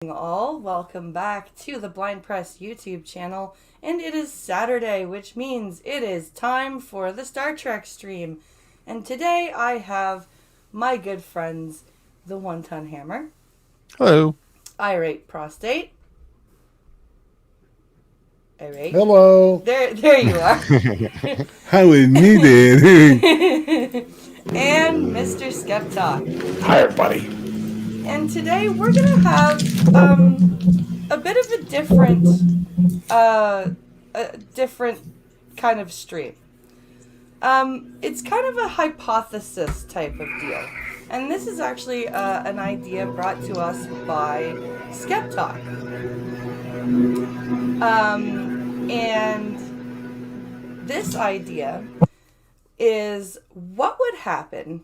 All, welcome back to the Blind Press YouTube channel, and it is Saturday, which means it is time for the Star Trek stream. And today I have my good friends, the One Ton Hammer, Hello. Irate Prostate, Irate, Hello. there you are, How is needed? and Mr. Skeptalk. Hi, everybody. And today we're gonna have a bit of a different kind of stream. It's kind of a hypothesis type of deal. And this is actually an idea brought to us by Skeptalk. And this idea is what would happen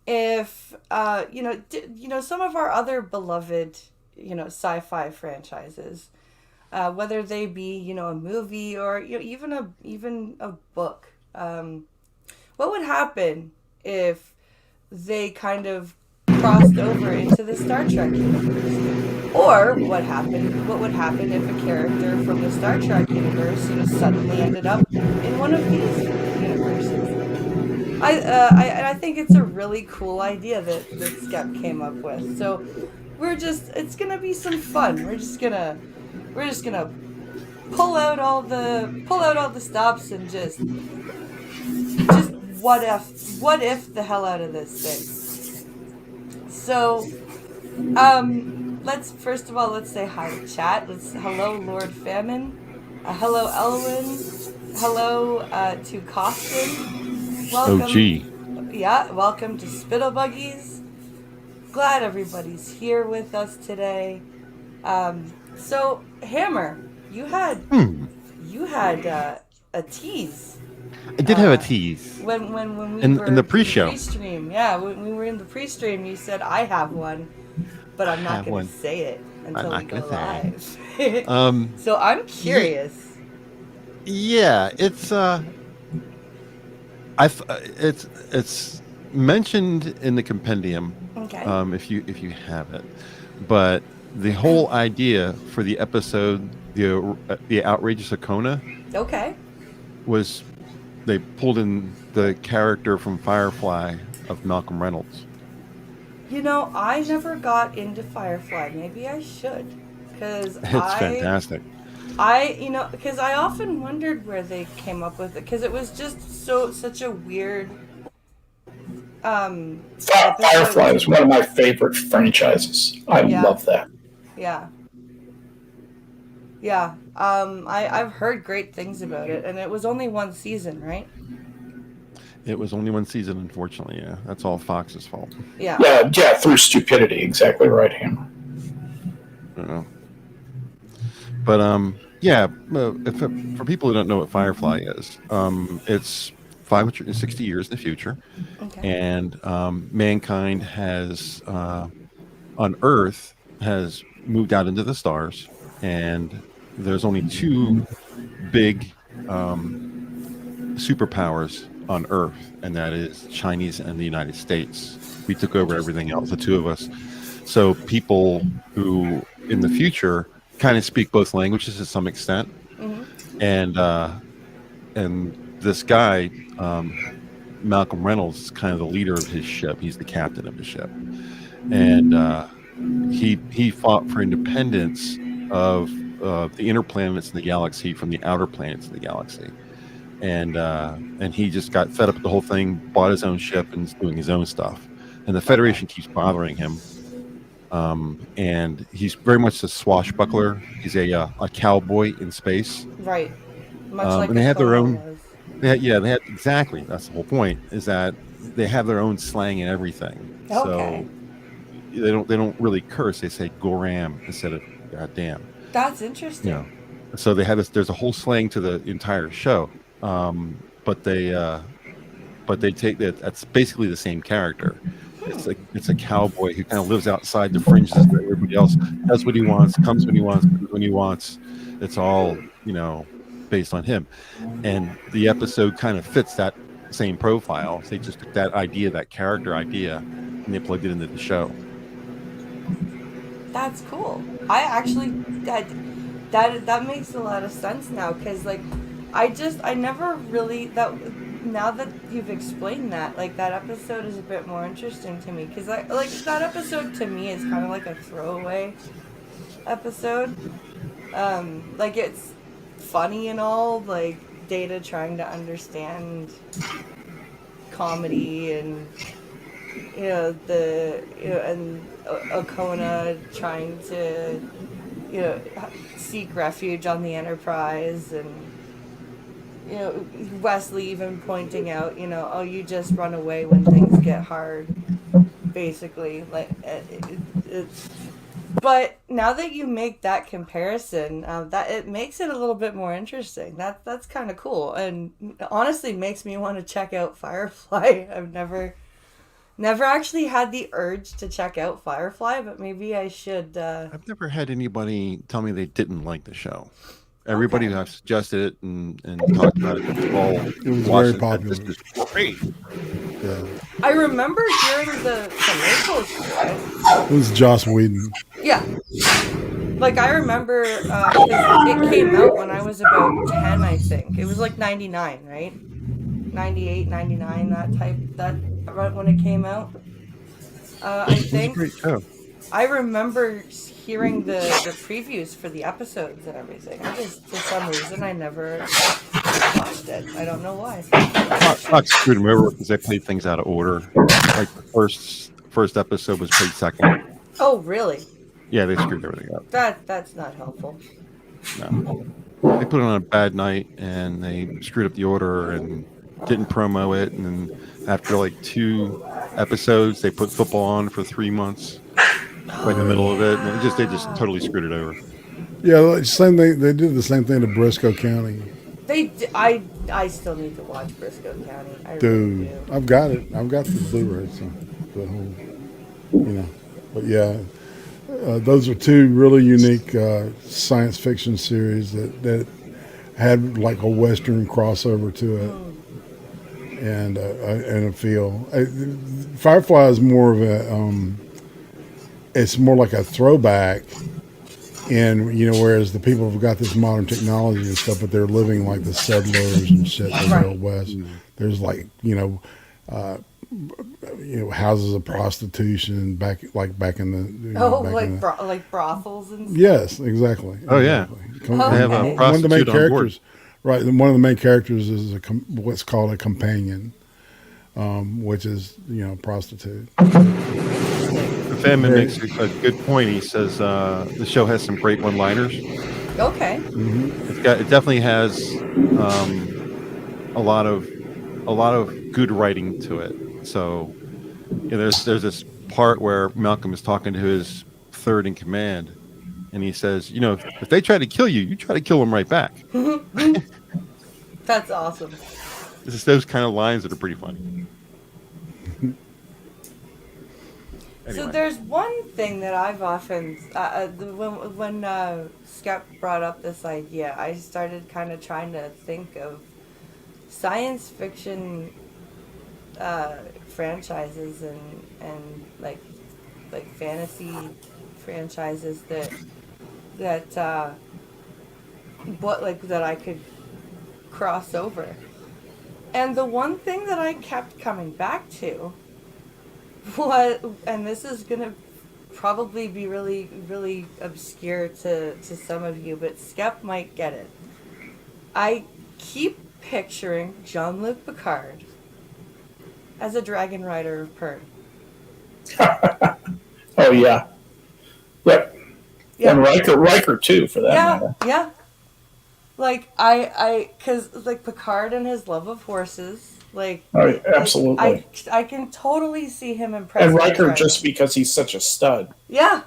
if, some of our other beloved, sci-fi franchises, whether they be, a movie or even a book, what would happen if they kind of crossed over into the Star Trek universe? Or what would happen if a character from the Star Trek universe, suddenly ended up in one of these universes? I think it's a really cool idea that Skep came up with. So it's gonna be some fun. We're just gonna pull out all the stops and just what if the hell out of this thing. So let's say hi to chat. Hello Lord Famine, hello Elwyn, hello to Costin. Welcome. Oh, gee. Yeah, welcome to Spittlebuggies. Glad everybody's here with us today. So Hammer, you had a tease. I did have a tease. When we in were the pre-show. Pre-stream, yeah, when we were in the pre-stream, you said I have one, but I'm not going to say it until we go live. So I'm curious. Yeah, it's it's mentioned in the compendium. Okay. If you have it, but the whole idea for the episode, the outrageous Akona. Okay. Was they pulled in the character from Firefly of Malcolm Reynolds. I never got into Firefly. Maybe I should, because It's fantastic. Because I often wondered where they came up with it, because it was just such a weird. Firefly is one of my favorite franchises. I love that. Yeah. Yeah. I've heard great things about it, and it was only one season, right? It was only one season, unfortunately. Yeah, that's all Fox's fault. Yeah. Yeah, through stupidity. Exactly right, Hammer. But yeah. For people who don't know what Firefly is, it's 560 years in the future, and mankind has on Earth has moved out into the stars, and there's only two big superpowers on Earth, and that is Chinese and the United States. We took over everything else, the two of us. So people who in the future kind of speak both languages to some extent, and this guy, Malcolm Reynolds, is kind of the leader of his ship. He's the captain of the ship, and he fought for independence of the inner planets in the galaxy from the outer planets in the galaxy. And he just got fed up with the whole thing, bought his own ship, and is doing his own stuff. And the Federation keeps bothering him. And he's very much a swashbuckler. He's a cowboy in space. Right. Much like and they have their own. Was. They had exactly. That's the whole point. Is that they have their own slang and everything. Okay. So they don't really curse. They say "goram" instead of "goddamn." That's interesting. So they have this. There's a whole slang to the entire show. But they take that. That's basically the same character. It's a cowboy who kind of lives outside the fringes of everybody else. Does what he wants, comes when he wants, goes when he wants. It's all based on him. And the episode kind of fits that same profile. They just took that idea, that character idea, and they plugged it into the show. That's cool. I actually that makes a lot of sense now because like I never really that now that you've explained that like that episode is a bit more interesting to me because I like that episode to me is kind of like a throwaway episode. Like it's funny and all like Data trying to understand comedy and and Okona trying to seek refuge on the Enterprise, and Wesley even pointing out, oh, you just run away when things get hard, basically. Like, it's. But now that you make that comparison, that it makes it a little bit more interesting. That's kind of cool, and honestly makes me want to check out Firefly. I've never actually had the urge to check out Firefly, but maybe I should. I've never had anybody tell me they didn't like the show. Everybody who I've suggested it and talked about it all It was watched very popular. This is great. Yeah. I remember hearing the commercials for it. It was Joss Whedon. Yeah. Like, I remember, 'cause it came out when I was about 10, I think. It was like 99, right? 98, 99, that right when it came out. I think. Great show. I remember hearing the previews for the episodes and everything. I just, for some reason, I never watched it. I don't know why. Fox screwed them over because they played things out of order. Like the first episode was played second. Oh, really? Yeah, they screwed everything up. That's not helpful. No. They put it on a bad night and they screwed up the order and didn't promo it. And then after like 2 episodes, they put football on for 3 months, right in the middle of it. And they just totally screwed it over. Yeah, like, same thing. They did the same thing to Briscoe County. I still need to watch Briscoe County. I Dude, really do. I've got it. I've got the Blu-ray, so the whole, But yeah, those are 2 really unique science fiction series that had like a Western crossover to it, and a feel. Firefly is more of a, it's more like a throwback. And whereas the people have got this modern technology and stuff, but they're living like the settlers and shit in the Old West. There's like houses of prostitution back in the like brothels and stuff. Yes, exactly. Oh, yeah. Exactly. They have a Okay. One of the main prostitute on board. characters, right? One of the main characters is what's called a companion, which is prostitute. The Fanman makes a good point. He says the show has some great one-liners. Okay. It definitely has a lot of good writing to it. So there's this part where Malcolm is talking to his third in command, and he says, if they try to kill you, you try to kill them right back. That's awesome. It's just those kind of lines that are pretty funny. So there's one thing that I've often, when Skep brought up this idea, I started kind of trying to think of science fiction franchises and like fantasy franchises that I could cross over. And the one thing that I kept coming back to and this is gonna probably be really, really obscure to some of you, but Skep might get it. I keep picturing Jean-Luc Picard as a dragon rider of Pern. Oh yeah, yep. Yeah. And Riker too, for that matter. Yeah. Like cause like Picard and his love of horses. Like, Oh, absolutely. I can totally see him impressed. And Riker just because he's such a stud. Yeah.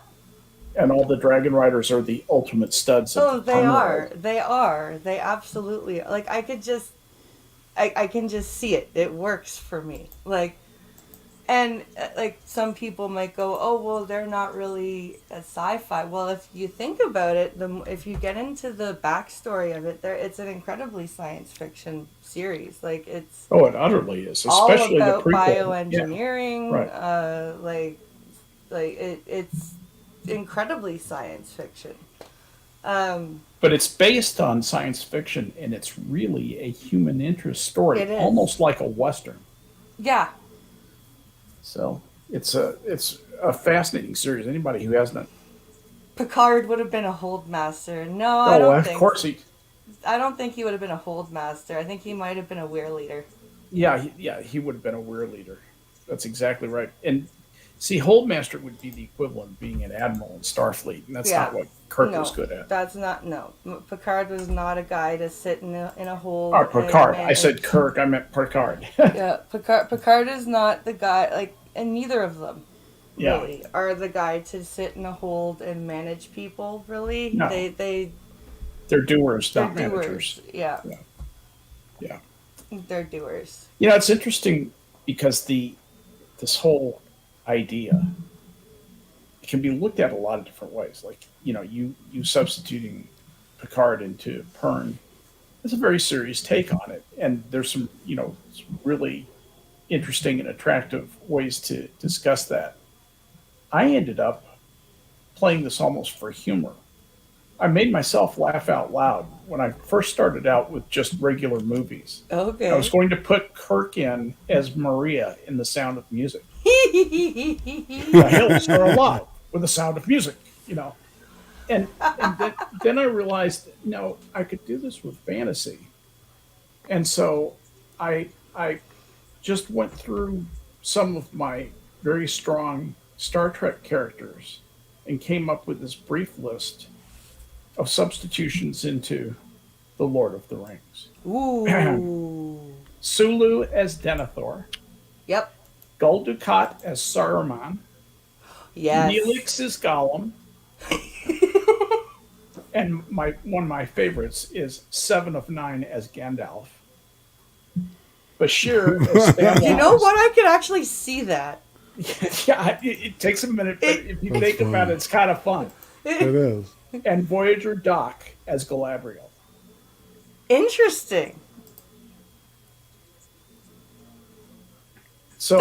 And all the Dragon Riders are the ultimate studs. Oh, of the they Pern are. world. They are. They absolutely. Like, I can just see it. It works for me. Like, and like some people might go, oh well, they're not really a sci-fi. Well, if you think about it, if you get into the backstory of it, it's an incredibly science fiction series. Like it's Oh, it utterly is, all especially about the prequel. bioengineering. Yeah, right. It's incredibly science fiction. But it's based on science fiction, and it's really a human interest story, It is. almost like a western. Yeah. So it's a fascinating series. Anybody who hasn't, Picard would have been a hold master. No, I don't of think. course he, I don't think he would have been a hold master. I think he might have been a weir leader. he would have been a weir leader. That's exactly right. And see, Holdmaster would be the equivalent of being an admiral in Starfleet, and that's not what Kirk was good at. That's not, no. Picard was not a guy to sit in a hold. Oh, Picard. and I said Kirk. I meant Picard. Yeah, Picard is not the guy, like, and neither of them really are the guy to sit in a hold and manage people, really. No. They're doers, not managers. Yeah. Yeah. They're doers. You know, it's interesting because this whole idea can be looked at a lot of different ways. Like, you substituting Picard into Pern is a very serious take on it. And there's some, some really interesting and attractive ways to discuss that. I ended up playing this almost for humor. I made myself laugh out loud when I first started out with just regular movies. Okay. I was going to put Kirk in as Maria in The Sound of Music. The hills are alive with the sound of music, And then I realized, no, I could do this with fantasy. And so I just went through some of my very strong Star Trek characters and came up with this brief list of substitutions into The Lord of the Rings. Ooh. Sulu as Denethor. Yep. Gul Dukat as Saruman. Yes. Neelix as Gollum. And one of my favorites is Seven of Nine as Gandalf. Bashir as Stan You know what? I could actually see that. Yeah, it takes a minute, but if you think about it, it's kind of fun. It is. And Voyager Doc as Galadriel. Interesting. So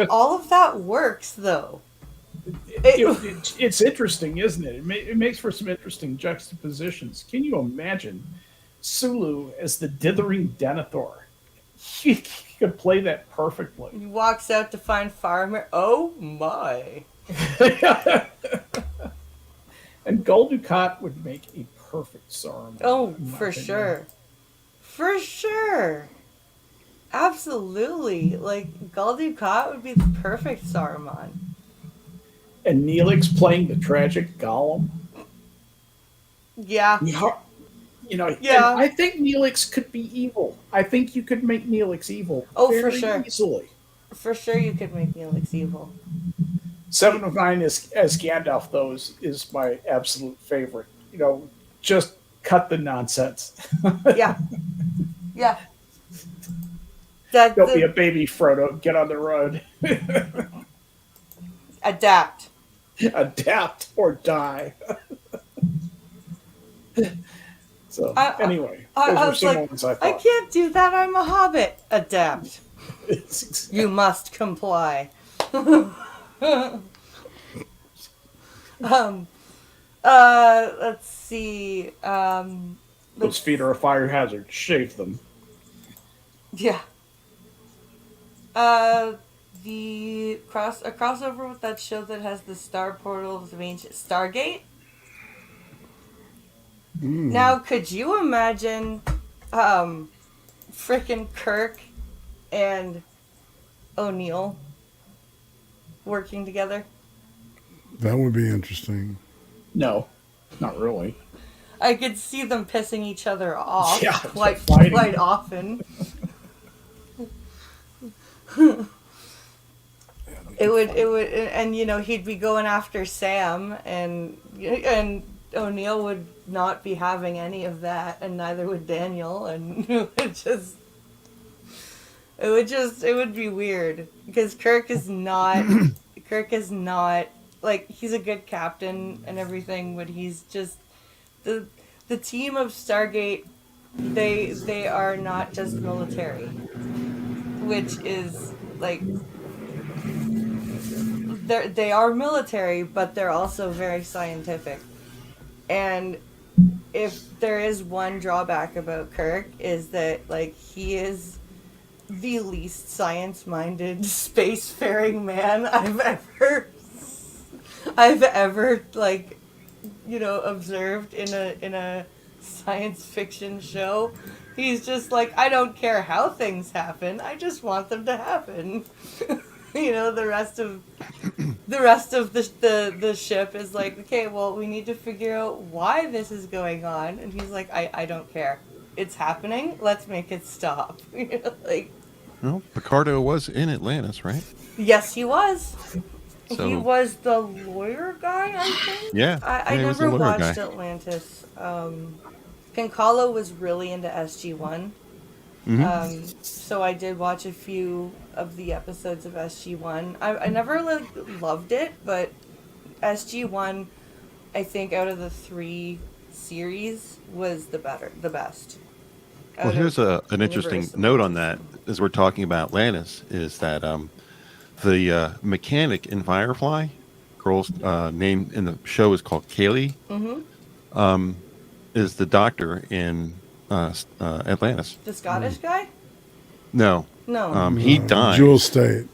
all of that works though. It's interesting, isn't it? It makes for some interesting juxtapositions. Can you imagine Sulu as the dithering Denethor? He could play that perfectly. He walks out to find Faramir. Oh my! And Gul Dukat would make a perfect Saruman. Oh, for sure. For sure. Absolutely. Like, Gul Dukat would be the perfect Saruman. And Neelix playing the tragic Gollum. Yeah. Yeah. I think Neelix could be evil. I think you could make Neelix evil. For sure. Easily. For sure you could make Neelix evil. Seven of Nine as Gandalf, though, is my absolute favorite. Just cut the nonsense. Yeah. Yeah. Don't be a baby, Frodo. Get on the road. Adapt. Adapt or die. So, anyway, those were some moments I thought. I can't do that. I'm a hobbit. Adapt. You must comply. Let's see. Those feet are a fire hazard. Shave them. Yeah. A crossover with that show that has the star portals of ancient Stargate. Now, could you imagine, frickin' Kirk and O'Neill working together? That would be interesting. No, not really. I could see them pissing each other off quite often. It would, and he'd be going after Sam, and O'Neill would not be having any of that, and neither would Daniel, and it would be weird because Kirk is not like, he's a good captain and everything, but he's just the team of Stargate. They are not just military, which is like they are military, but they're also very scientific. And if there is one drawback about Kirk is that like he is the least science-minded spacefaring man I've ever like observed in a science fiction show. He's just like, I don't care how things happen. I just want them to happen. The rest of the ship is like, okay, well, we need to figure out why this is going on, and he's like, I don't care. It's happening. Let's make it stop. Like, Well, Picardo was in Atlantis, right? yes, he was. So He was the lawyer guy, I think. yeah, I he was the never lawyer watched guy. Atlantis. Pincalo was really into SG-1. So I did watch a few of the episodes of SG-1. I never loved it, but SG-1, I think out of the 3 series, was the best. Well, Out here's of an interesting Universe note on that as we're talking about Atlantis is that the mechanic in Firefly, girl's name in the show is called Kaylee, is the doctor in Atlantis. The Scottish guy? No, No. he dies. Jewel State.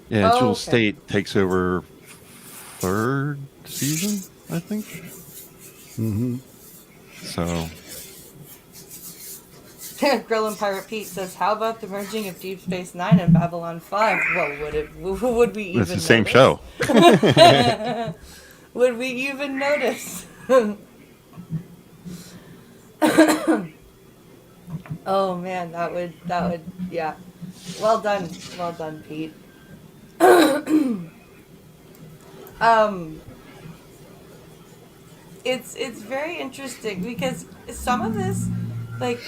Yeah, Oh, Jewel okay. State takes over 3rd season, I think. So Grill and Pirate Pete says, "How about the merging of Deep Space Nine and Babylon 5? Well, would we even it's the same notice? show. Would we even notice?" Oh man, that would yeah. Well done, Pete. It's very interesting because some of this, like,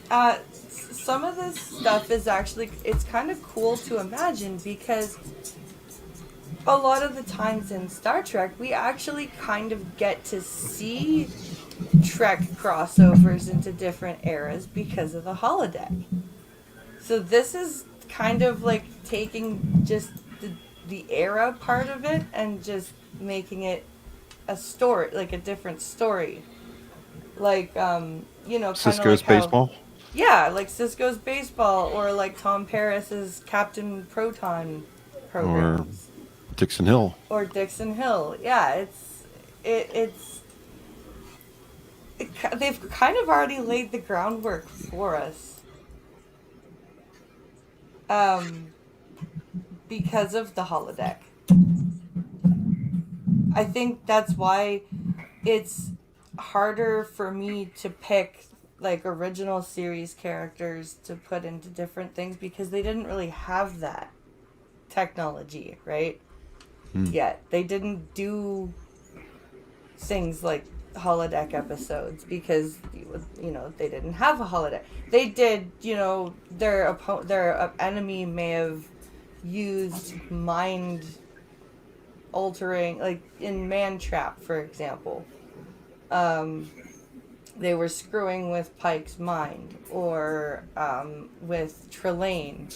some of this stuff is actually, it's kind of cool to imagine because a lot of the times in Star Trek we actually kind of get to see Trek crossovers into different eras because of the holodeck. So this is kind of like taking just the era part of it and just making it a story, like a different story. Like, kind of Cisco's like how, baseball. yeah, like Cisco's baseball or like Tom Paris's Captain Proton programs. Dixon Hill. Or Dixon Hill. Yeah, they've kind of already laid the groundwork for us. Because of the holodeck. I think that's why it's harder for me to pick like original series characters to put into different things because they didn't really have that technology, right? Yet. They didn't do things like holodeck episodes because they didn't have a holodeck. They did, their enemy may have used mind altering, like in Man Trap, for example. They were screwing with Pike's mind, or with Trelane.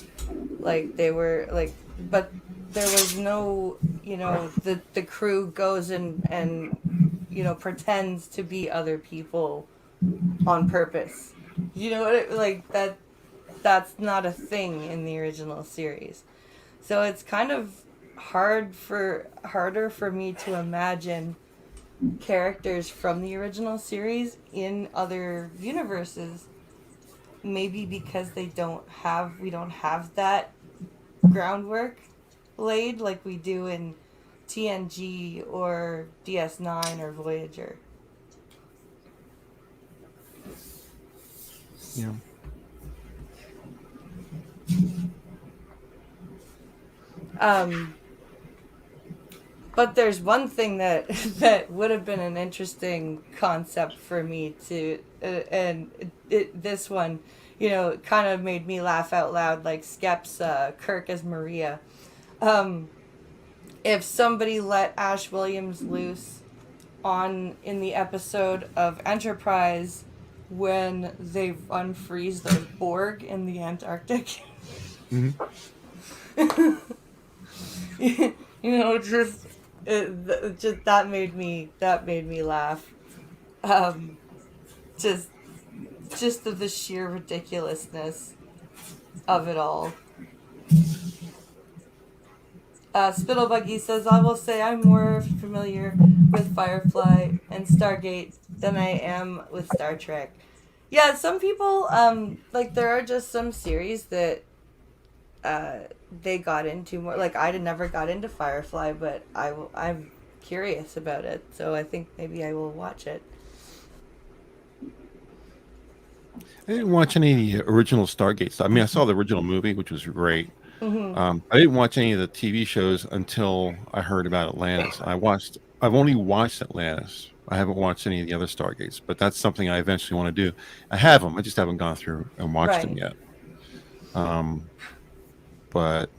Like they were like, but there was no, the crew goes and pretends to be other people on purpose. You know what? Like that's not a thing in the original series. So it's kind of harder for me to imagine characters from the original series in other universes, maybe because we don't have that groundwork laid like we do in TNG or DS9 or Voyager. Yeah. But there's one thing that would have been an interesting concept for me to, this one, kind of made me laugh out loud, like Skep's Kirk as Maria. If somebody let Ash Williams loose in the episode of Enterprise when they unfreeze those Borg in the Antarctic. Just just that made me laugh. Um, just the sheer ridiculousness of it all. Spittlebuggy says, I will say I'm more familiar with Firefly and Stargate than I am with Star Trek. Yeah, some people, like, there are just some series that uh, they got into more. Like, I never got into Firefly, but I'm curious about it, so I think maybe I will watch it. I didn't watch any of the original Stargate stuff. I mean, I saw the original movie, which was great. I didn't watch any of the TV shows until I heard about Atlantis. I've only watched Atlantis. I haven't watched any of the other Stargates, but that's something I eventually want to do. I have them. I just haven't gone through and watched them Right. yet. Um, but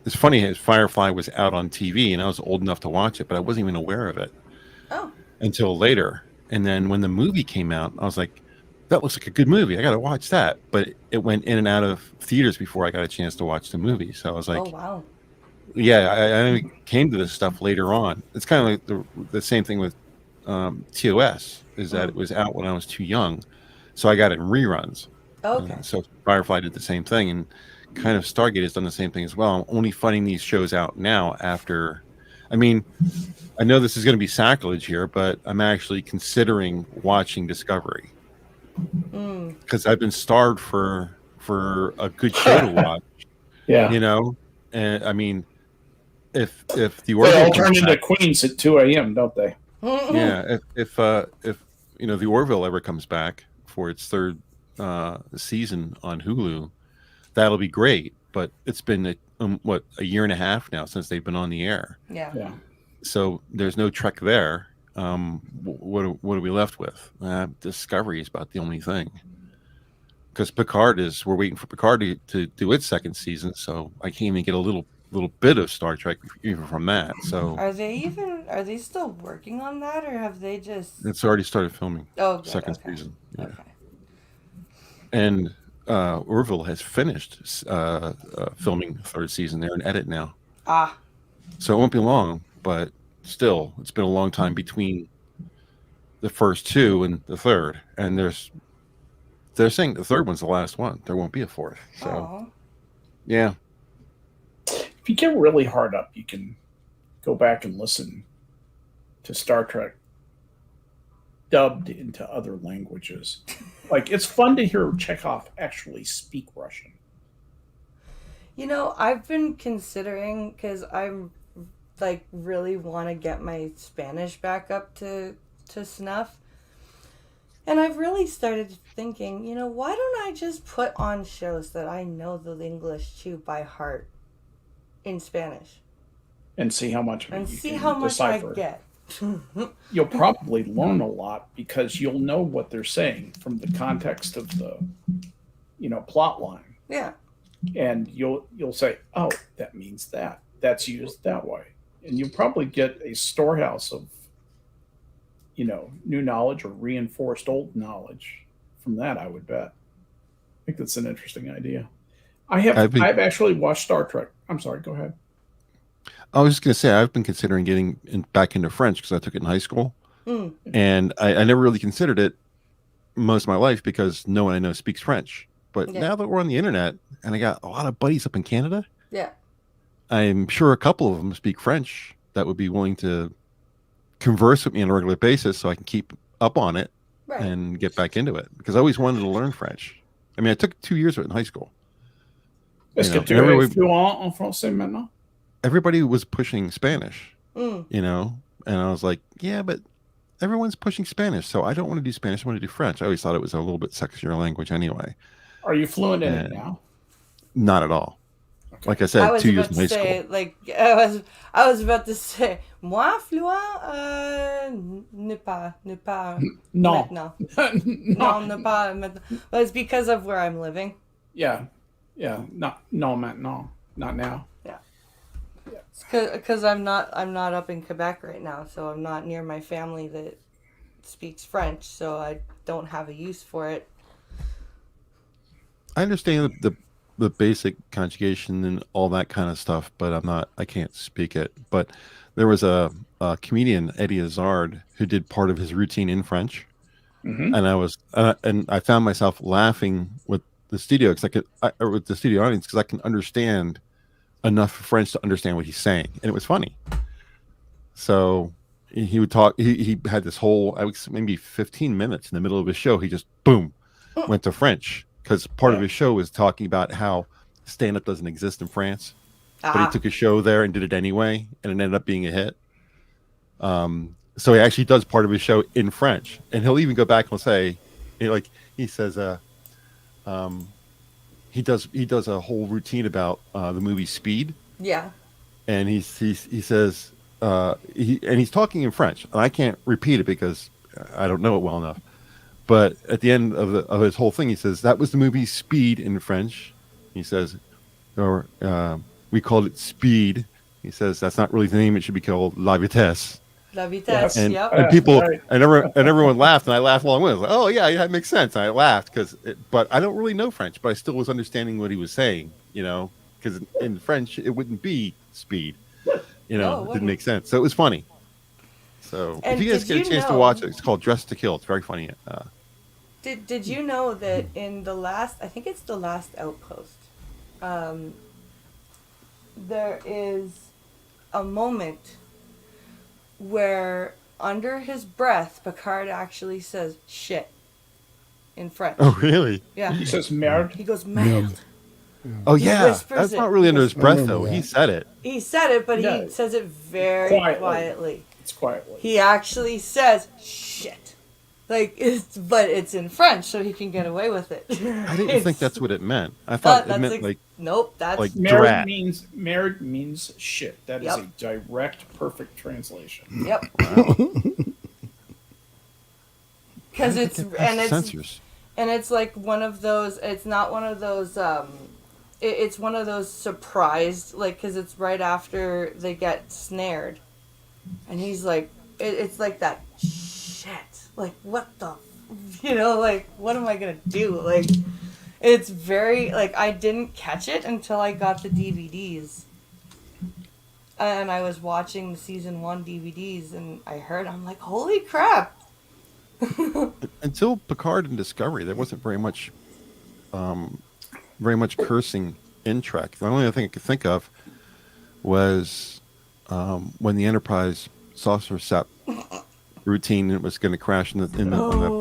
it's funny, as Firefly was out on TV, and I was old enough to watch it, but I wasn't even aware of it Oh, until later. And then when the movie came out, I was like, that looks like a good movie. I got to watch that. But it went in and out of theaters before I got a chance to watch the movie. So I was oh like, wow. yeah, I only came to this stuff later on. It's kind of like the same thing with TOS, is that it was out when I was too young. So I got it in reruns. Okay. So Firefly did the same thing. And kind of Stargate has done the same thing as well. I'm only finding these shows out now after. I mean, I know this is going to be sacrilege here, but I'm actually considering watching Discovery because I've been starved for a good show to watch. Yeah. You know, and I mean, if the They Orville all comes turn into back, queens at 2 a.m., don't they? yeah, if the Orville ever comes back for its third season on Hulu, that'll be great. But it's been a year and a half now since they've been on the air. Yeah. Yeah. So there's no Trek there. What are we left with? Discovery is about the only thing. Because we're waiting for Picard to do its second season, so I can't even get a little bit of Star Trek even from that. So Are they still working on that, or have they just? it's already started filming Oh, good. second Okay. season. Yeah. Okay. And Orville has finished filming third season. They're in edit now, Ah. so it won't be long. But still, it's been a long time between the first two and the third, and they're saying the third one's the last one. There won't be a fourth. So Oh. yeah. If you get really hard up, you can go back and listen to Star Trek dubbed into other languages. Like, it's fun to hear Chekhov actually speak Russian. I've been considering, because I'm like really want to get my Spanish back up to snuff. And I've really started thinking, why don't I just put on shows that I know the English to by heart in Spanish And see how much of it and you see can how much decipher. I get? You'll probably learn a lot because you'll know what they're saying from the context of the, plot line. Yeah. And you'll say, oh, that means that. That's used that way. And you'll probably get a storehouse of, new knowledge or reinforced old knowledge from that, I would bet. I think that's an interesting idea. I've actually watched Star Trek. I'm sorry, go ahead. I was just going to say, I've been considering getting back into French because I took it in high school. And I never really considered it most of my life because no one I know speaks French. But Yeah. now that we're on the internet and I got a lot of buddies up in Canada, Yeah. I'm sure a couple of them speak French that would be willing to converse with me on a regular basis so I can keep up on it Right. and get back into it because I always wanted to learn French. I mean, I took 2 years of it in high school. Est-ce que and tu es fluent en français maintenant? Everybody was pushing Spanish, Mm. and I was like, yeah, but everyone's pushing Spanish, so I don't want to do Spanish. I want to do French. I always thought it was a little bit sexier language anyway. Are you fluent in it And now? Not at all. Okay. Like I I said, was 2 years about in high to say, school. like, I was about to say, moi fluent, ne pas No. maintenant. No. Non, ne pas maintenant. Well, it's because of where I'm living. Yeah. Not maintenant. Not now. Because I'm not up in Quebec right now, so I'm not near my family that speaks French, so I don't have a use for it. I understand the the basic conjugation and all that kind of stuff, but I can't speak it. But there was a comedian, Eddie Izzard, who did part of his routine in French, Hmm. and I found myself laughing with the studio because or with the studio audience because I can understand enough French to understand what he's saying, and it was funny. So he would talk. He had this whole, I was maybe 15 minutes in the middle of his show. He just boom went to French because part of Yeah. his show was talking about how stand up doesn't exist in France, but he Ah, took a show there and did it anyway, and it ended up being a hit. So he actually does part of his show in French, and he'll even go back and say, like he says, um, he does a whole routine about the movie Speed, yeah. and he says he's talking in French, and I can't repeat it because I don't know it well enough. But at the end of his whole thing, he says that was the movie Speed in French. He says, or we called it Speed. He says that's not really the name; it should be called La Vitesse. La vitesse. Yes. And Yep. and people Right. and everyone laughed, and I laughed along with. It. Like, oh yeah, that makes sense. And I laughed but I don't really know French, but I still was understanding what he was saying. Because in French it wouldn't be speed. No, it It didn't wouldn't. make sense. So it was funny. So if And you guys did get a you chance to know? watch it, it's called Dress to Kill. It's very funny. Did you know that in the last, I think it's the last Outpost, um, there is a moment where under his breath Picard actually says shit in French. Oh really? Yeah. He says merde. He goes Yeah. mad. Oh He yeah. whispers That's it. not really under his I breath remember though. He that. said it. He said it, but Yeah. he says it very Quietly. quietly. It's quietly. He actually says shit. But it's in French, so he can get away with it. I didn't think that's what it meant. I thought it meant nope. That's like Merde drat. means shit. That is Yep. a direct, perfect translation. yep. Wow. Because That's censors. and it's like one of those. It's not one of those. It's one of those surprised, like, because it's right after they get snared, and he's like, it's like that shit. Like, what the, like, what am I gonna do? Like, it's very like I didn't catch it until I got the DVDs, and I was watching the season 1 DVDs, and I'm like, holy crap. Until Picard and Discovery, there wasn't very much cursing in Trek. The only other thing I could think of was when the Enterprise saucer sap routine was going to crash on the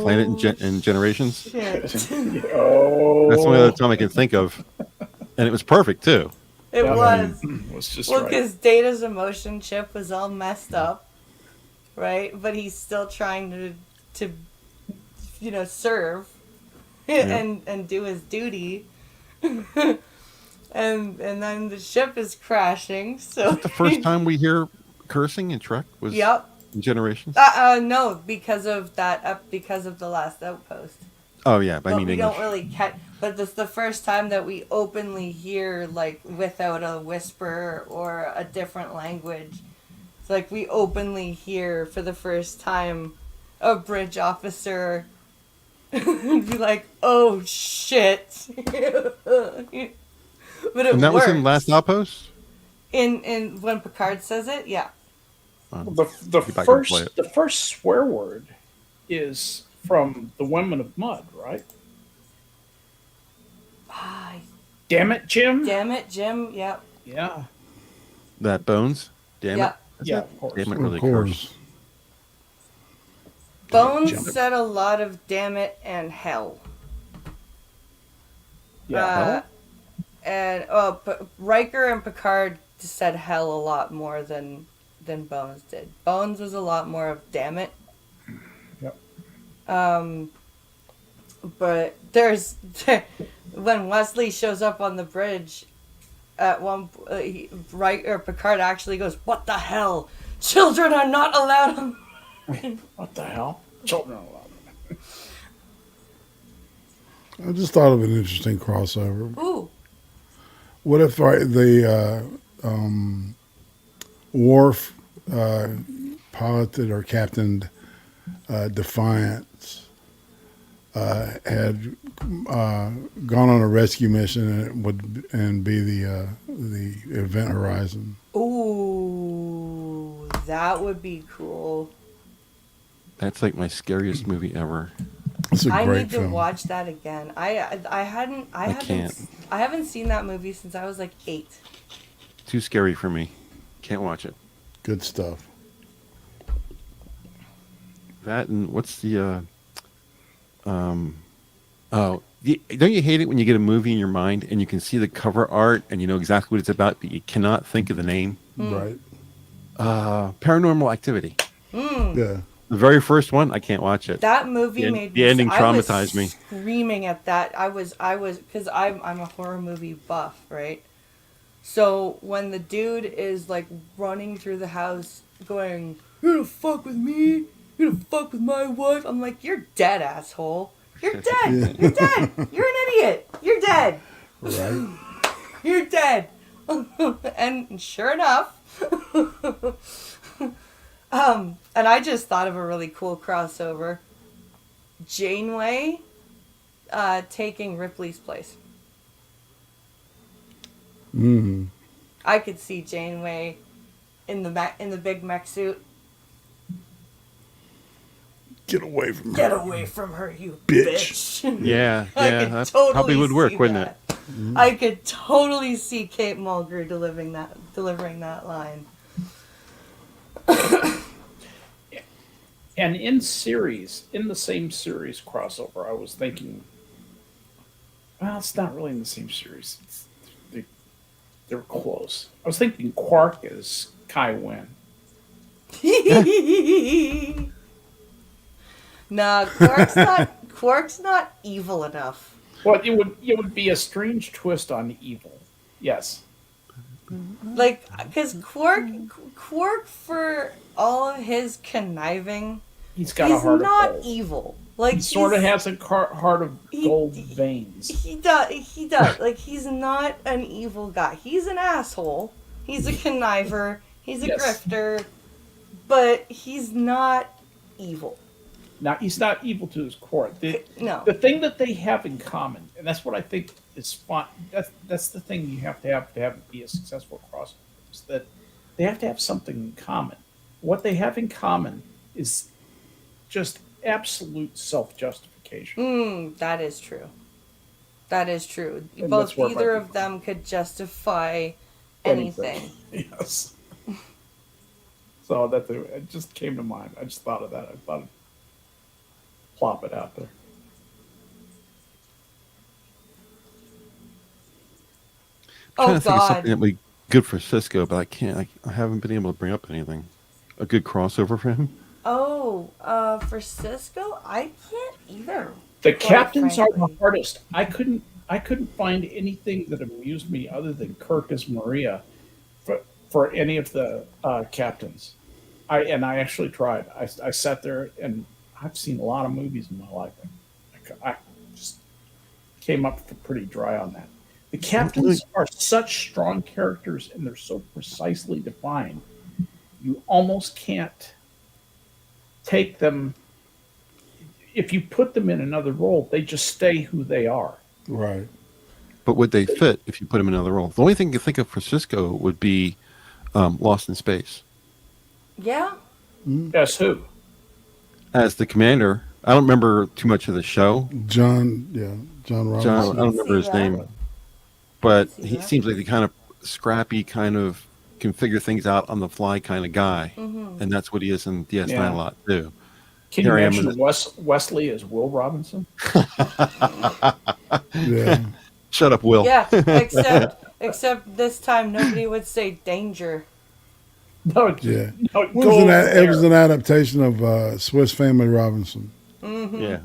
planet in Generations. Shit. Oh, That's the only other time I can think of, and it was perfect too. It Yeah. was. was just Well, right. because Data's emotion chip was all messed up, right? But he's still trying to serve and do his duty. and then the ship is crashing. So The first time we hear cursing in Trek was Yep. in Generations. No, because of that. Because of the last Outpost. Oh yeah, I But mean we English. don't really catch. But this is the first time that we openly hear, like, without a whisper or a different language. It's like we openly hear for the first time a bridge officer be like, "Oh shit!" But it And that was in works. Last Outpost. In when Picard says it, yeah. the Get back and play it. the first swear word is from the Women of Mud, right? Ah, Damn it, Jim. damn it, Jim. Yep. Yeah. That Bones. Damn Yep. it. Yeah, of course. Damn it, Of really course. curse. Bones Jim. said a lot of "damn it" and "hell." Yeah. And Riker and Picard said "hell" a lot more than Bones did. Bones was a lot more of "damn it." Yep. But there's when Wesley shows up on the bridge, at one Picard actually goes, "What the hell? Children are not allowed on." What the hell? Children are allowed. I just thought of an interesting crossover. Ooh, What if Worf piloted or captained Defiance, had gone on a rescue mission and it would be the Event Horizon. Ooh, that would be cool. That's like my scariest movie ever. It's a I great need to film. watch that again. I haven't seen that movie since I was like 8. Too scary for me. Can't watch it. Good stuff. That and what's the don't you hate it when you get a movie in your mind and you can see the cover art and you know exactly what it's about, but you cannot think of the name? Right. Paranormal Activity. Yeah. The very first one, I can't watch it. That movie The ending traumatized me. Screaming at that. I was because I'm a horror movie buff, right? So when the dude is like running through the house, going, "You're gonna fuck with me? You're gonna fuck with my wife?" I'm like, "You're dead, asshole. You're dead. You're dead. You're an idiot. You're dead. Right. You're dead." And sure enough. And I just thought of a really cool crossover. Janeway taking Ripley's place. Mm-hmm. I could see Janeway in the big mech suit. Get away from her. Get away from her, you Bitch. bitch. Yeah, I yeah, could that totally probably would work, see wouldn't that. it? I could totally see Kate Mulgrew delivering that line. And in the same series crossover, I was thinking, well, it's not really in the same series. They're close. I was thinking Quark is Kai Wynn. Nah, Quark's not evil enough. Well, it would be a strange twist on evil. Yes. Like, because Quark, for all of his conniving, He's got a heart not of gold. evil. Like, He sort of has a heart of gold veins. He does. Like, he's not an evil guy. He's an asshole. He's a conniver. He's a grifter. But he's not evil. Now, he's not evil to his core. No. The thing that they have in common, and that's what I think is fun. That's the thing you have to have it be a successful crossover. Is that they have to have something in common. What they have in common is just absolute self-justification. That is true. That is true. And Both that's where either my- of them could justify anything. Yes. So it just came to mind. I just thought of that. I thought I'd plop it out there. I'm trying Oh to think of God. something that would be good for Cisco, but I can't. I haven't been able to bring up anything. A good crossover for him. Oh, for Cisco, I can't either. The quite captains are the frankly. hardest. I couldn't find anything that amused me other than Kirk as Maria for any of the captains. I actually tried. I sat there and I've seen a lot of movies in my life. I just came up pretty dry on that. The captains are such strong characters and they're so precisely defined. You almost can't take them. If you put them in another role, they just stay who they are. Right. But would they fit if you put him in another role? The only thing you think of for Cisco would be Lost in Space. Yeah. Guess who? As the commander, I don't remember too much of the show. John Robinson. I don't see remember his that. name. But see he that. seems like the kind of scrappy, kind of can figure things out on the fly kind of guy. And that's what he is in DS9 Yeah. a lot, too. Can Here I you am imagine in Wesley as Will Robinson? Yeah. Shut up, Will. Yeah. Except this time nobody would say danger. No, Yeah. no, It go over it was there. an adaptation of Swiss Family Robinson. Yeah.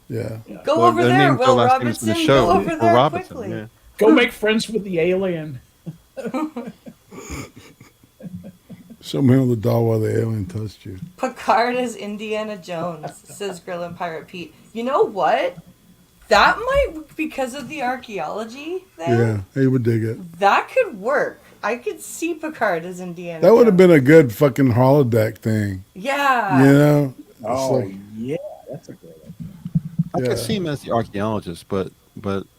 Yeah. Go Well, over their there, names- their Will last names in Robinson. the show Go over were there Robinson, quickly. yeah. Go make friends with the alien. Show me on the doll while the alien touched you. Picard is Indiana Jones, says Grill and Pirate Pete. You know what? That might, because of the archaeology there, Yeah, he would dig it. that could work. I could see Picard as Indiana That would have Jones. been a good fucking holodeck thing. Yeah. You know? It's Oh, like, yeah. That's a great idea. I can Yeah. see him as the archaeologist, but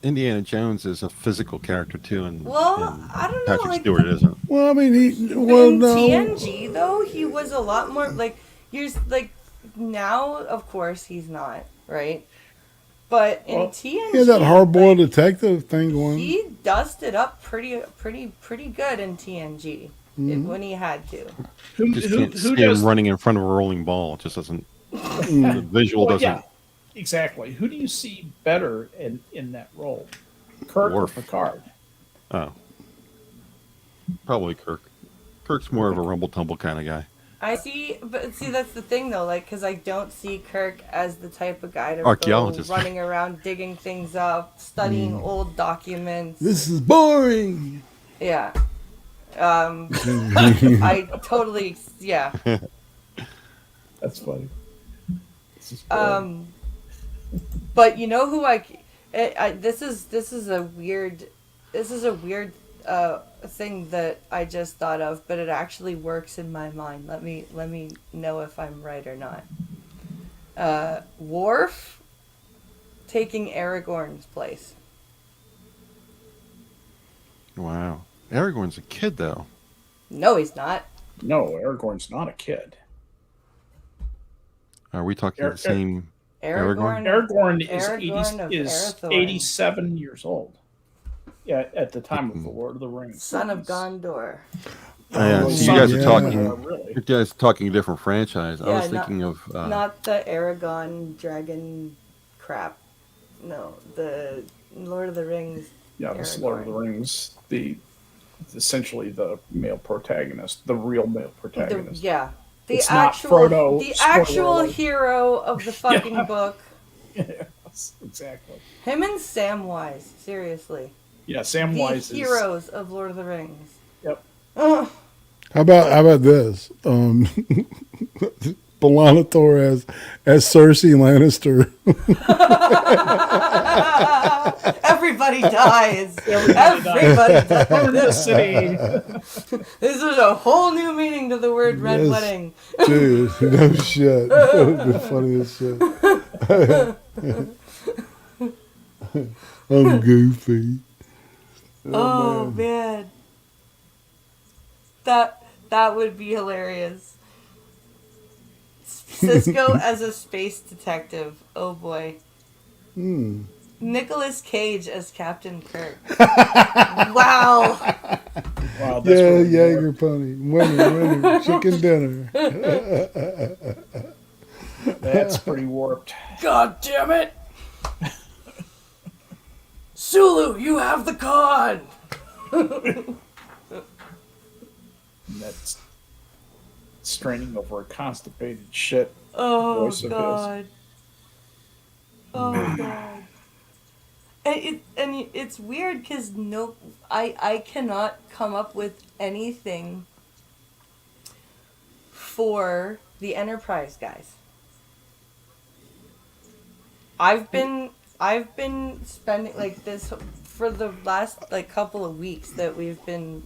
Indiana Jones is a physical character too, Well, and I don't know, Patrick like Stewart isn't. Well, I mean, in no. TNG though, he was a lot more like you're like now. Of course, he's not right, but in Well, TNG, He had that hard-boiled like, detective thing going. he dusted up pretty good in TNG when he had to. Just who can't who see him does? running in front of a rolling ball. It just doesn't. The visual Well, doesn't yeah, exactly. Who do you see better in that role, Kirk Worf. or Picard? Oh, probably Kirk. Kirk's more of a rumble tumble kind of guy. I see, but see that's the thing though, like because I don't see Kirk as the type of guy to go Archaeologist. running around digging things up, studying old documents. This is boring. Yeah. I totally, yeah. That's funny. This is But you know who this is a weird thing that I just thought of, but it actually works in my mind. Let me know if I'm right or not. Worf taking Aragorn's place. Wow. Aragorn's a kid though. No, he's not. no, Aragorn's not a kid. Are we talking Ar- the same? Aragorn. Aragorn is Aragorn of 80, is Arathorn. 87 years old. Yeah, at the time of the Lord of the Rings. Son of Gondor. Yeah, Oh, so you guys yeah. are talking. Really? You guys are talking a different franchise. I Yeah, was thinking of. Not the Aragon dragon crap. No, the Lord of the Rings. Yeah, this Lord of the Rings, essentially the male protagonist, the real male protagonist. The It's not actual Frodo, the spoiler actual alert. hero of the fucking book. Yes, exactly. Him and Samwise, seriously. Yeah, The Samwise is. heroes of Lord of the Rings. Yep. Ugh. How about this? Belanator as Cersei Lannister. Everybody dies. Everybody dies. Burn the city. This is a whole new meaning to the word red Yes. wedding. Dude, no shit. That would be funny as shit. I'm goofy. Oh man. That would be hilarious. Cisco as a space detective. Oh boy. Nicolas Cage as Captain Kirk. Wow. Wow, that's Yeah, really Jaeger pony. Winner, chicken dinner. That's pretty warped. God damn it. Sulu, you have the con. That's straining over a constipated shit. Oh Voice of his. god. Oh god. And it's weird because I cannot come up with anything for the Enterprise guys. I've been spending like this for the last like couple of weeks that we've been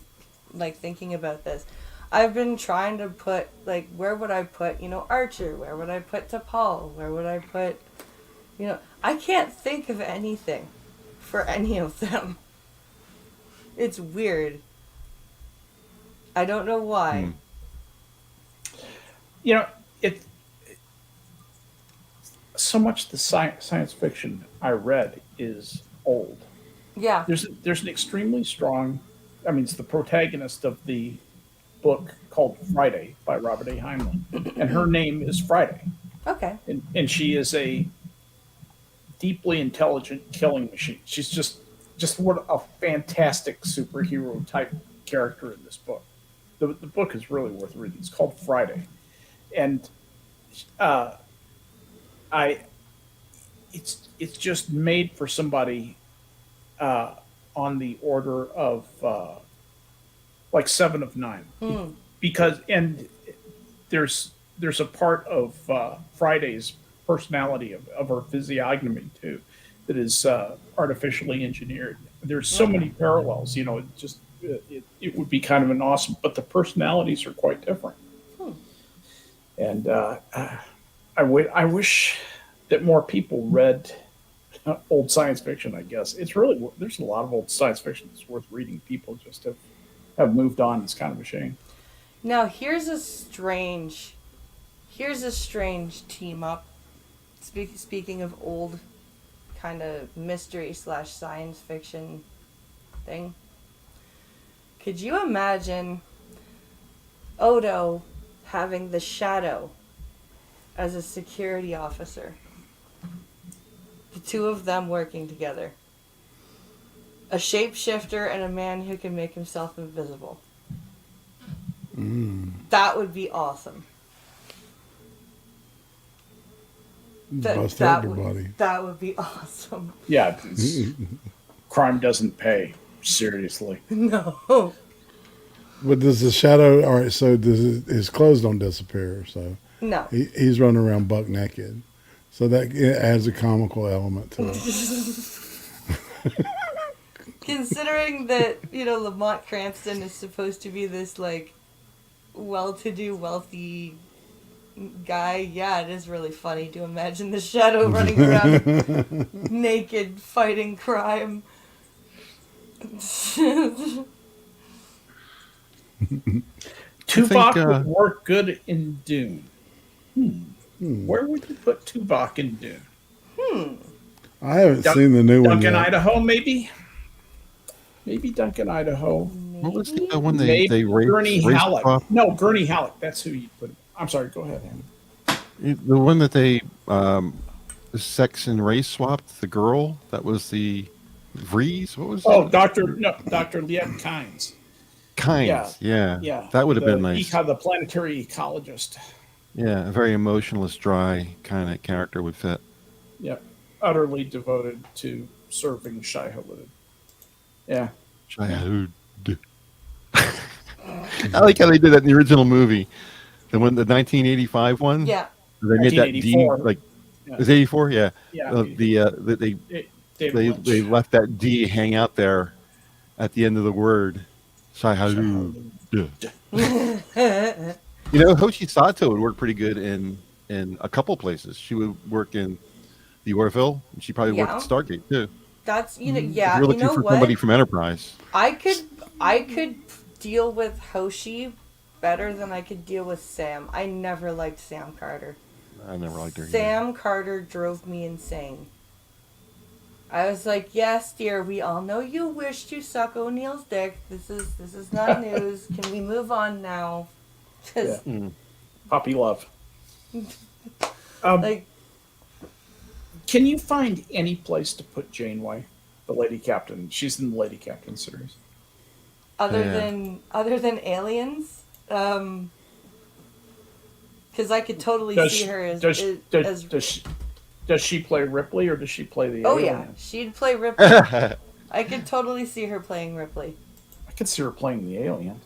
like thinking about this. I've been trying to put like where would I put, Archer, where would I put T'Pol, where would I put, I can't think of anything for any of them. It's weird. I don't know why. It so much the science fiction I read is old. Yeah. There's an extremely strong. I mean, it's the protagonist of the book called Friday by Robert A. Heinlein, and her name is Friday, Okay. and she is a deeply intelligent killing machine. She's just what a fantastic superhero type character in this book. The book is really worth reading. It's called Friday, and it's just made for somebody on the order of like 7 of 9, because there's a part of Friday's personality of her physiognomy too that is artificially engineered. There's so many parallels. It would be kind of an awesome, but the personalities are quite different. And I wish that more people read old science fiction. I guess it's really there's a lot of old science fiction that's worth reading. People just have moved on. It's kind of a shame. Now here's a strange team up. Speaking of old kind of mystery / science fiction thing. Could you imagine Odo having the Shadow as a security officer? The two of them working together. A shapeshifter and a man who can make himself invisible. That would be awesome. Bust That everybody. that would be awesome. Yeah, crime doesn't pay. Seriously. No. But does the Shadow? All right, so his clothes don't disappear. So No. he's running around buck naked. So that it adds a comical element to it. Considering that, Lamont Cranston is supposed to be this, like, well-to-do, wealthy guy, yeah, it is really funny to imagine the Shadow running around naked, fighting crime. Tuvok would work good in Dune. Where would you put Tuvok in Dune? I haven't seen the new one Duncan, yet. Idaho, maybe? Maybe Duncan, Idaho. What was the one Maybe they Gurney raced Halleck. off? No, Gurney Halleck. That's who you put. I'm sorry, go ahead, Andy. The one that they sex and race swapped the girl. That was the Vries. What was? Oh, Dr. Liet Kynes. Kynes. Yeah. Yeah. That would have been nice. The planetary ecologist. Yeah, a very emotionless, dry kind of character would fit. Yep. Utterly devoted to serving Shai Hulud. Yeah. Childhood. I like how they did that in the original movie. The 1985 one. Yeah. They made that D 1984. like. Yeah. Is it 84? Yeah. Yeah. They David they Lynch. left that D hang out there at the end of the word. Childhood. Hoshi Sato would work pretty good in a couple places. She would work in the Orville, and she probably worked at Stargate too. That's, yeah, If you're looking for somebody from Enterprise. I could deal with Hoshi better than I could deal with Sam. I never liked Sam Carter. I never liked her. Sam Carter drove me insane. I was like, yes, dear, we all know you wish to suck O'Neill's dick. This is not news. Can we move on now? Yeah. Puppy love. Like, Can you find any place to put Janeway, the Lady Captain? She's in the Lady Captain series. other than aliens, because I could totally see her as Does she play Ripley or does she play the oh alien? yeah, she'd play Ripley. I could totally see her playing Ripley. I could see her playing the alien.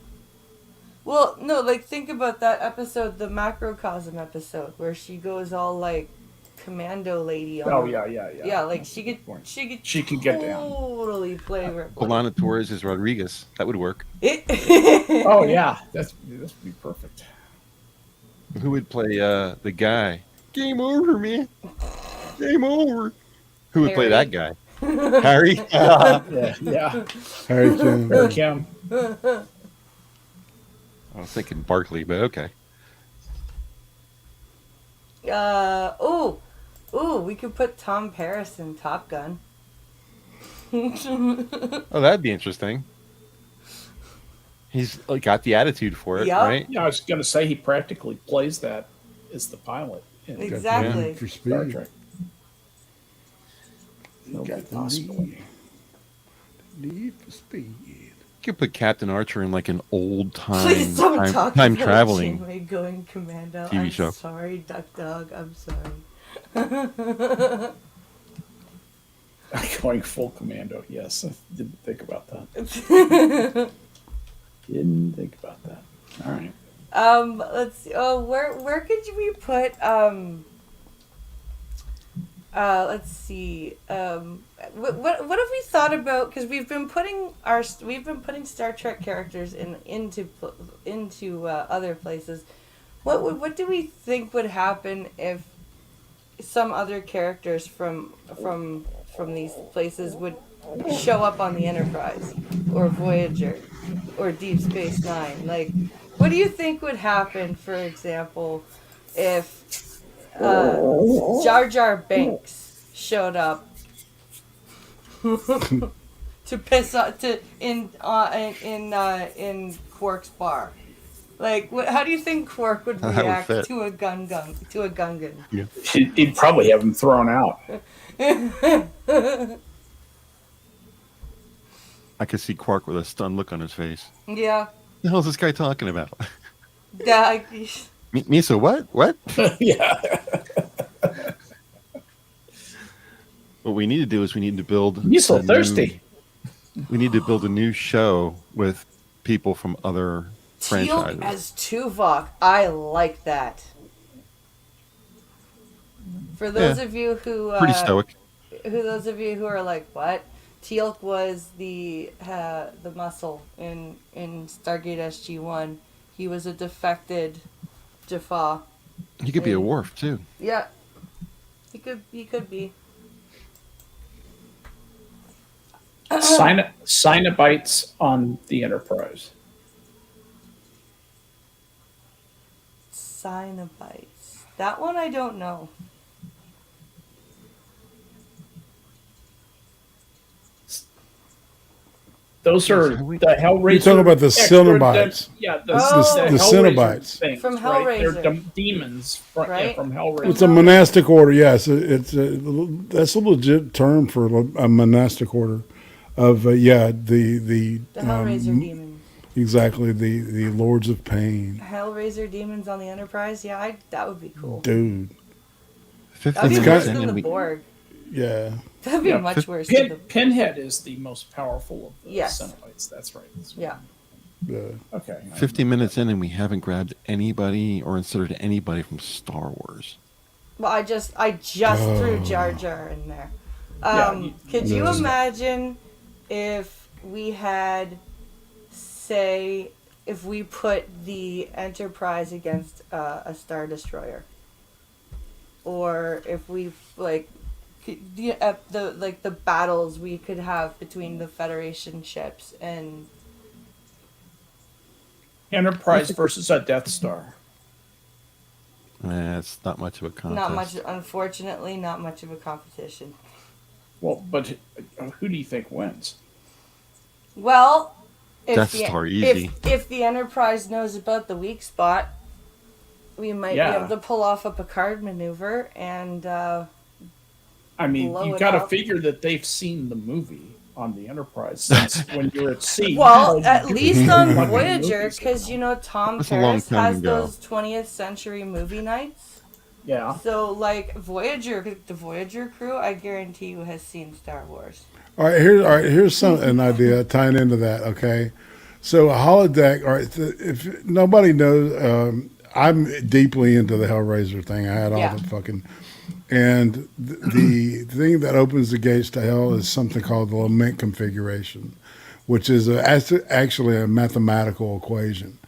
Well, no, like think about that episode, the Macrocosm episode, where she goes all like commando lady on. Oh yeah. Yeah, like she could get down. totally play Ripley. Polana Torres is Rodriguez. That would work. Oh yeah, this would be perfect. Who would play the guy? Game over, man. Game over. Who would play that guy? Harry? Yeah. Harry Kim. Very Kim. I was thinking Barkley, but okay. We could put Tom Paris in Top Gun. Oh, that'd be interesting. He's got the attitude for it, Yep. right? Yeah, I was going to say he practically plays that as the pilot. In Exactly. For Star speed. Trek. No Got big the possibility. Need for speed. You could put Captain Archer in like an old Please don't talk time about traveling Janeway going commando. TV I'm show. sorry, Duck Dog. I'm sorry. Going full commando. Yes, I didn't think about that. Didn't think about that. All right. Let's see. Oh, where could we put let's see. What have we thought about? Because we've been putting Star Trek characters into other places. What do we think would happen if some other characters from these places would show up on the Enterprise or Voyager or Deep Space Nine. Like, what do you think would happen, for example, if Jar Jar Binks showed up to piss off in Quark's bar? Like, how do you think Quark would How that would react fit. to a Gungan? Yeah. He'd probably have him thrown out. I could see Quark with a stunned look on his face. Yeah. The hell is this guy talking about? Yeah. Misa, what? What? Yeah. What we need to do is we need to build. He's so a new- thirsty. we need to build a new show with people from other franchises. Teal'c as Tuvok. I like that. For those of you who Pretty stoic. those of you who are like, what? Teal'c was the muscle in Stargate SG-1. He was a defected Jaffa. He could be a Worf too. Yeah. He could be. Cynobites on the Enterprise. Cynobites. That one I don't know. Those are the Hellraiser. You're talking about the Cenobites. Yeah, The Hellraiser Cenobites. things, From right? They're Hellraiser. demons from, Right? from Hellraiser. It's a monastic order. Yes, that's a legit term for a monastic order. Of The the Hellraiser demons. exactly the Lords of Pain, Hellraiser demons on the Enterprise. Yeah, that would be cool. dude. 50 That'd be It's worse kinda- than the we- Borg. Yeah, That'd be Yeah, much worse than the. Pinhead is the most powerful of the Yes. Cenobites. That's right. Yeah. yeah. Okay. 50 minutes in and we haven't grabbed anybody or inserted anybody from Star Wars. Well, I just threw Jar Jar in there. Yeah, Could you no. imagine if we had, say, if we put the Enterprise against a Star Destroyer, or if we the battles we could have between the Federation ships and Enterprise versus a Death Star. It's not much of a contest. not much, unfortunately, not much of a competition. Well, but who do you think wins? Well, if Death the, Star, easy. If the Enterprise knows about the weak spot, we might be able to pull off a Picard maneuver and I mean, blow you it got to up. figure that they've seen the movie on the Enterprise since when you're at sea. well, at least on Fucking Voyager, movies because now. Tom That's a long Paris time has ago. those 20th century movie nights. Yeah. So, like the Voyager crew, I guarantee you has seen Star Wars. All right, here's an idea tying into that. Okay, so a holodeck. All right, if nobody knows, I'm deeply into the Hellraiser thing. I had all Yeah. the fucking, and the thing that opens the gates to hell is something called the lament configuration, which is actually a mathematical equation.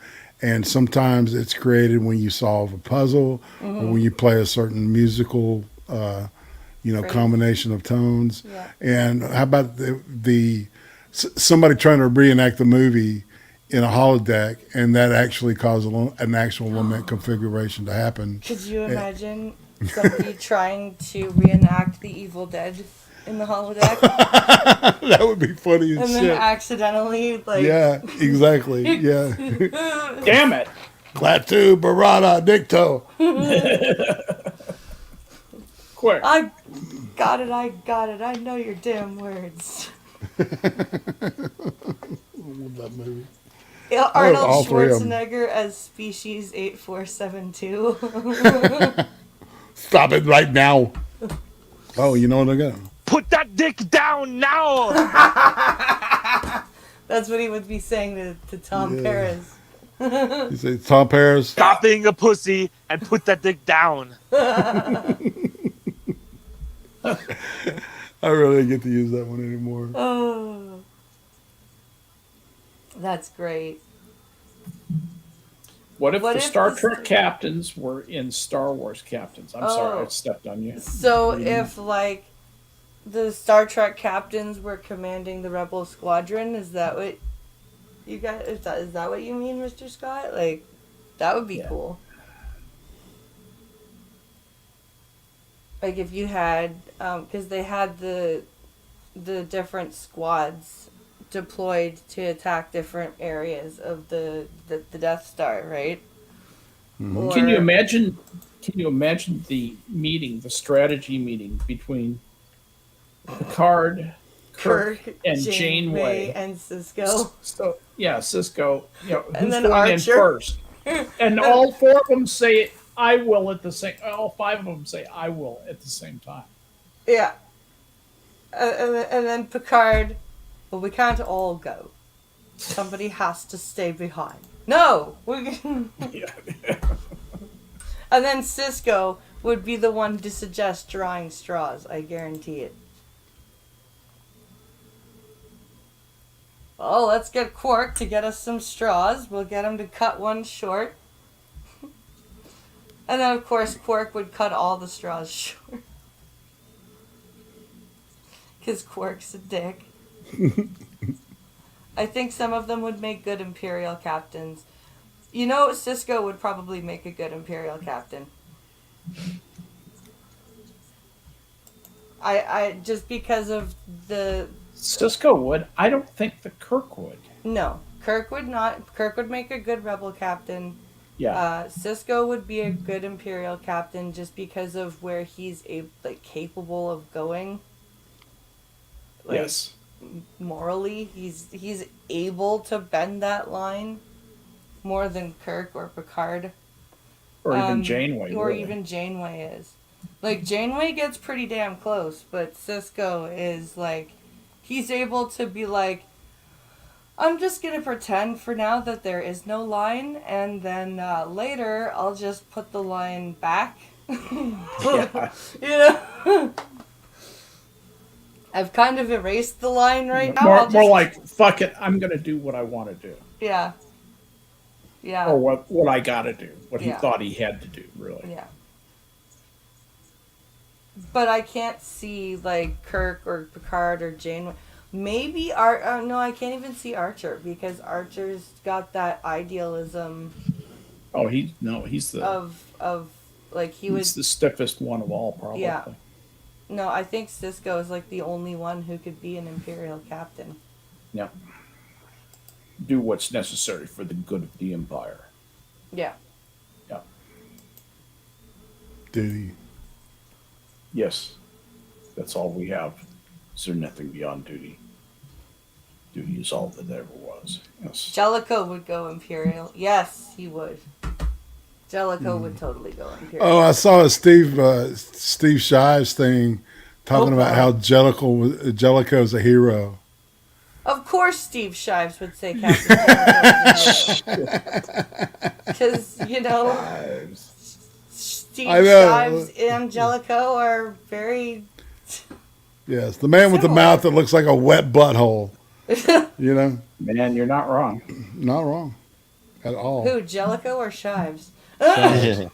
And sometimes it's created when you solve a puzzle or when you play a certain musical, Phrase. combination of tones. Yeah. And how about somebody trying to reenact the movie in a holodeck, and that actually caused an actual lament configuration to happen? Could you imagine somebody trying to reenact the Evil Dead in the holodeck That would be funny as and then shit. accidentally Yeah, exactly. Yeah. Damn it. Klaatu, Barada, Dicto. Quick. I got it, I know your damn words. That movie. Arnold all three of 'em. Schwarzenegger as Species 8472. Stop it right now. Oh, you know what I got? Put that dick down now! That's what he would be saying to Tom Yeah. Paris. You say Tom Paris. Stop being a pussy and put that dick down. I really didn't get to use that one anymore. Oh, that's great. What if What the if Star the Trek st- captains were in Star Wars captains? I'm sorry, I Oh. stepped on you. So What do you mean? if like the Star Trek captains were commanding the Rebel Squadron, is that what you got? Is that what you mean, Mr. Scott? Like, that would be Yeah. cool. Like if you had, because they had the different squads deployed to attack different areas of the Death Star, right? Mhm. Can you Or imagine? Can you imagine the meeting, the strategy meeting between Picard, Kirk, Kirk, and Janeway, Janeway? and Cisco, So yeah, Cisco. and Who's then going in Archer. first? And all four of them say "I will" at the same. All five of them say "I will" at the same time. Yeah, and then Picard. Well, we can't all go. Somebody has to stay behind. No, we. Yeah. And then Cisco would be the one to suggest drawing straws. I guarantee it. Oh, let's get Quark to get us some straws. We'll get him to cut one short. And then, of course, Quark would cut all the straws short. Because Quark's a dick. I think some of them would make good Imperial captains. You know, Cisco would probably make a good Imperial captain. I just because of the Cisco would. I don't think the Kirk would. no, Kirk would not. Kirk would make a good Rebel captain. Yeah. Cisco would be a good Imperial captain just because of where he's capable of going. Like, Yes. morally, he's able to bend that line more than Kirk or Picard. Or even Janeway. Or really. even Janeway is. Like, Janeway gets pretty damn close, but Cisco is, like, he's able to be like, I'm just gonna pretend for now that there is no line, and then later I'll just put the line back. Yeah. You know? I've kind of erased the line right now. More like, fuck it, I'm going to do what I want to do. Yeah. Yeah. Or what I got to do. What he Yeah. thought he had to do, really. Yeah. But I can't see, like, Kirk or Picard or Janeway. Maybe no, I can't even see Archer because Archer's got that idealism Oh, he's the of like he would. he's the stiffest one of all, probably. Yeah. No, I think Cisco is like the only one who could be an Imperial captain. Yeah. Do what's necessary for the good of the Empire. Yeah. Yeah. Duty. Yes. That's all we have. Is there nothing beyond duty? Duty is all that ever was. Yes. Jellicoe would go Imperial. Yes, he would. Jellicoe would totally go Imperial. Oh, I saw a Steve Shives thing talking Oh, about wow. how Jellicoe's a hero. Of course, Steve Shives would say Captain because Steve I know. Shives and Jellicoe are very. Yes, the man with the Similar. mouth that looks like a wet butthole. You know, Man, you're not wrong. not wrong at all. Who, Jellicoe or Shives? Yes.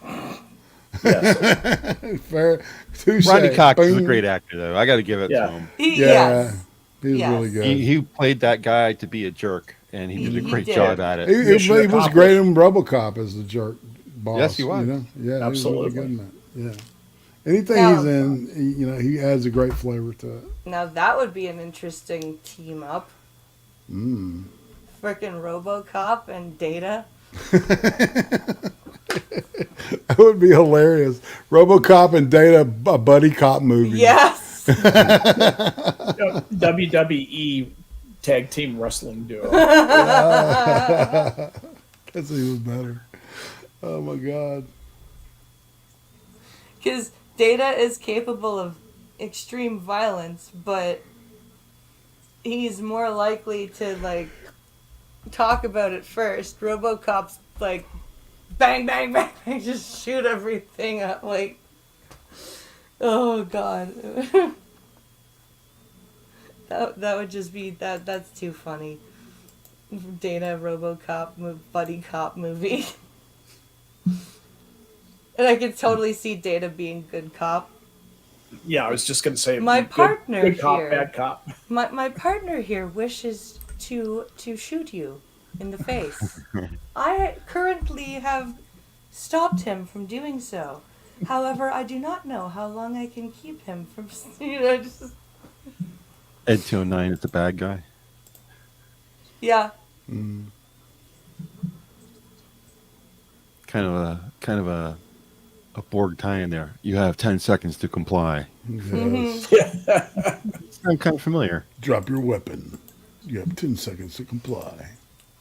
Fair. Touche. Rodney Cox is a Boom. great actor, though. I got to give it Yeah. to him. Yeah, Yes. he was Yes. really good. He played that guy to be a jerk, and he did a He great did. job at it. He Mission was accomplished. great in RoboCop as the jerk boss. Yes, he was. You know? Yeah, Absolutely. he was really good in that. Yeah. Anything Now- he's in, he adds a great flavor to it. Now that would be an interesting team up. Mm. Frickin' RoboCop and Data. That would be hilarious. RoboCop and Data, a buddy cop movie. Yes. WWE tag team wrestling duo. That's even better. Oh my God. Because Data is capable of extreme violence, but he's more likely to, like, talk about it first. RoboCop's like, bang, bang, bang, bang, just shoot everything up. Like, oh, God. that would just be, that's too funny. Data, RoboCop, buddy cop movie. And I could totally see Data being good cop. Yeah, I was just going to say My partner good cop, here. bad cop. My partner here wishes to shoot you in the face. I currently have stopped him from doing so. However, I do not know how long I can keep him from, just Ed 209 is the bad guy. yeah. Kind of a Borg tie-in there. You have 10 seconds to comply. Yes. I'm kind of familiar. Drop your weapon. You have 10 seconds to comply.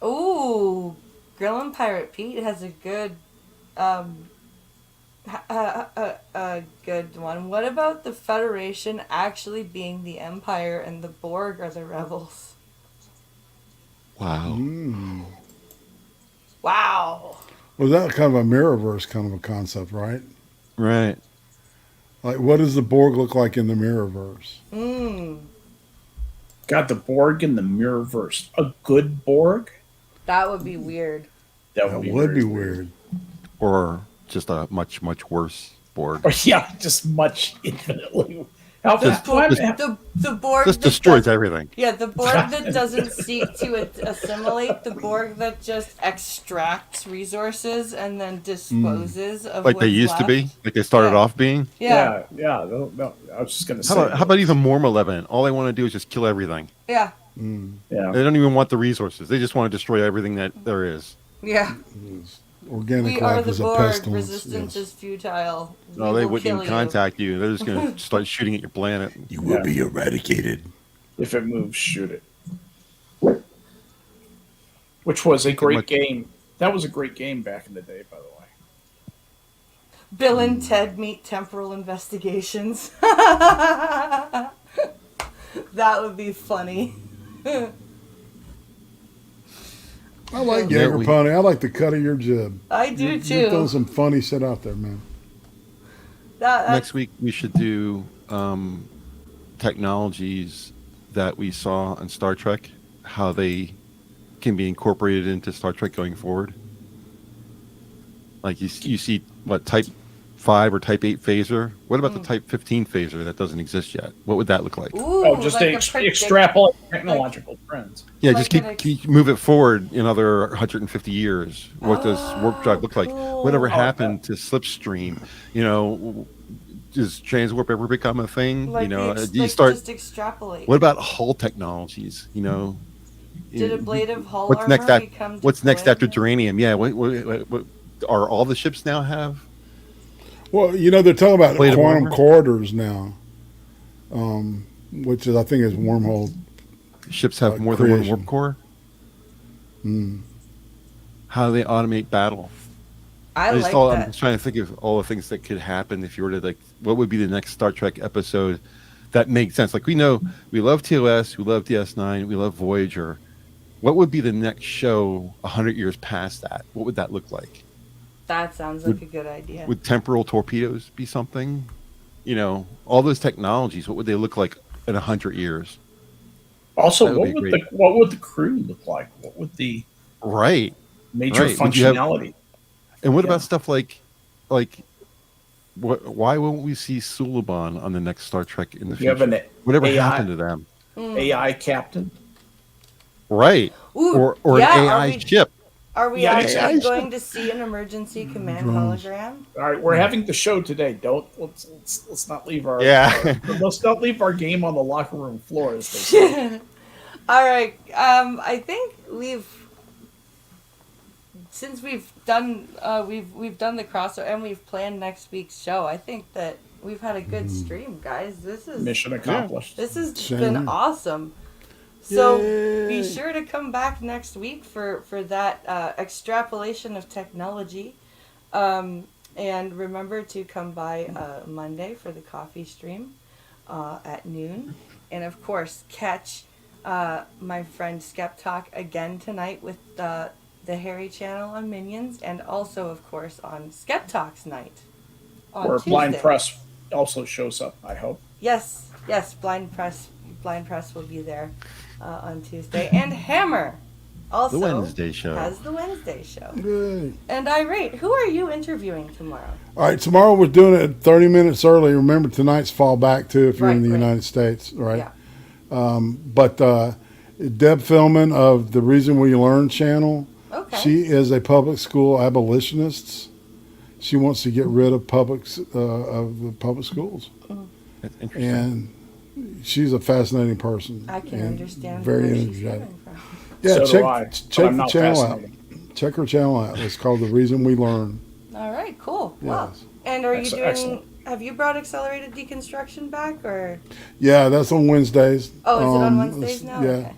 Ooh, Grillin' Pirate Pete has a good, a good one. What about the Federation actually being the Empire and the Borg are the rebels? Wow. Wow. Well, that's kind of a Mirrorverse kind of a concept, right? Right. Like, what does the Borg look like in the Mirrorverse? Got the Borg in the Mirrorverse. A good Borg? That would be weird. That That would be, would be very weird. Or just a much, much worse Borg. Or, yeah, just much infinitely. How The Borg, just- the Borg Just that destroys does- everything. Yeah, the Borg that doesn't seek to assimilate, the Borg that just extracts resources and then disposes of Like they what's used to left. be. Like they started Yeah. off being. Yeah, no, I was just going to say. How about even more malevolent? All they want to do is just kill everything. yeah, Yeah. They don't even want the resources. They just want to destroy everything that there is. yeah. Organic We are life the is a Borg. pestilence. Resistance Yes. is futile. No, We they will wouldn't kill even contact you. They're just going to start shooting at your planet. You will be eradicated. If it moves, shoot it. Which was a great game. That was a great game back in the day, by the way. Bill and Ted meet temporal investigations. That would be funny. I like Yeah, Jaeger Pony. I like the cut of your jib. I do You're too. throwing some funny shit out there, man. Next week, we should do technologies that we saw on Star Trek, how they can be incorporated into Star Trek going forward. Like you see, what, Type 5 or Type 8 phaser? What about the Type 15 phaser that doesn't exist yet? What would that look like? Ooh, Just like to extrapolate technological trends. Yeah, like just an keep move it forward another 150 years. What does warp drive look like? cool. Whatever happened to slipstream? Does transwarp ever become a thing? like Do you start? just extrapolate. What about hull technologies? Did a blade of hull what's armor next? become What's next after deployable? geranium? Yeah, what are all the ships now have? Well, they're talking about Blade of quantum armor? corridors now, which is, I think, is wormhole. Ships have more than one creation. warp core. How do they automate battle? I like I'm that. just trying to think of all the things that could happen if you were to what would be the next Star Trek episode that makes sense? Like we know we love TOS, we love DS9, we love Voyager. What would be the next show 100 years past that? What would that look like? That sounds like a good idea. Would temporal torpedoes be something? All those technologies, what would they look like in 100 years? Also, That would be great. what would the crew look like? What would the Right. major Right. Would you have- functionality? And what Yeah. about stuff like why won't we see Suliban on the next Star Trek in the You have future? an Whatever AI happened to them? AI captain. Right. Ooh, or yeah, an AI ship. Are we Yeah, actually yeah. going to see an emergency command Drones. hologram? All right, we're having the show today. Let's not leave our Yeah. let's not leave our game on the locker room floor. As they say. All right. I think since we've done the crossover and we've planned next week's show. I think that we've had a good stream, guys. This is Mission accomplished. This has Same been here. awesome. So be Yay. sure to come back next week for that extrapolation of technology. And remember to come by Monday for the coffee stream at noon. And of course, catch my friend Skep Talk again tonight with the Harry channel on Minions, and also, of course, on Skep Talk's night on Where Tuesday. Blind Press also shows up. I hope. Yes, Blind Press will be there on Tuesday. And Hammer also The Wednesday show. has the Wednesday show. Yay. And Irate, who are you interviewing tomorrow? All right, tomorrow we're doing it 30 minutes early. Remember, tonight's fall back too if you're in the Right. United States, right? Yeah. But Deb Philman of the Reason We Learn channel, Okay. she is a public school abolitionist. She wants to get rid of of the public schools, That's interesting. and she's a fascinating person. I can and understand very where she's energetic. coming from. Yeah, So do check I, but check I'm the not channel out. fascinating. Check her channel out. It's called The Reason We Learn. All right, cool. Wow. Yes. And are you doing? Excellent. Have you brought accelerated deconstruction back, or? Yeah, that's on Wednesdays. Oh, is it on it's- Wednesdays now? Yeah.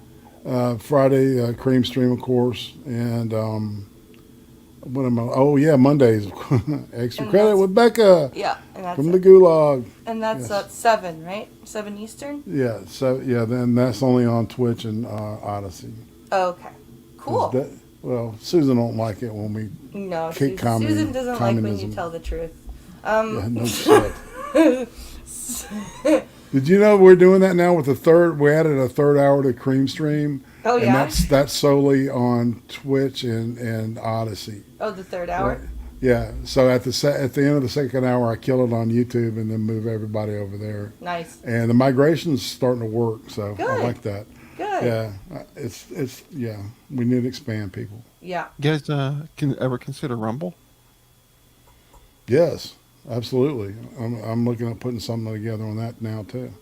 Okay. Friday, Cream Stream, of course, and what am I? Oh yeah, Mondays. Extra And credit that's- with Becca Yeah, and that's from the Gulag. that's yes. at 7, right? 7 Eastern. Yeah, so yeah, then that's only on Twitch and Odyssey. Okay. Cool. Well, Susan don't like it when we. No, Kick Susan doesn't like when communism. you tell the truth. Yeah, no shit. Did you know we're doing that now with the third? We added a third hour to Cream Stream. Oh, And yeah? that's solely on Twitch and Odyssey. Oh, the third hour. Right. Yeah. So at the end of the second hour, I kill it on YouTube and then move everybody over there. Nice. And the migration's starting to work, so I Good. like that. Good. Yeah, it's yeah. We need to expand people. Yeah. You guys can ever consider Rumble? Yes, absolutely. I'm looking at putting something together on that now too.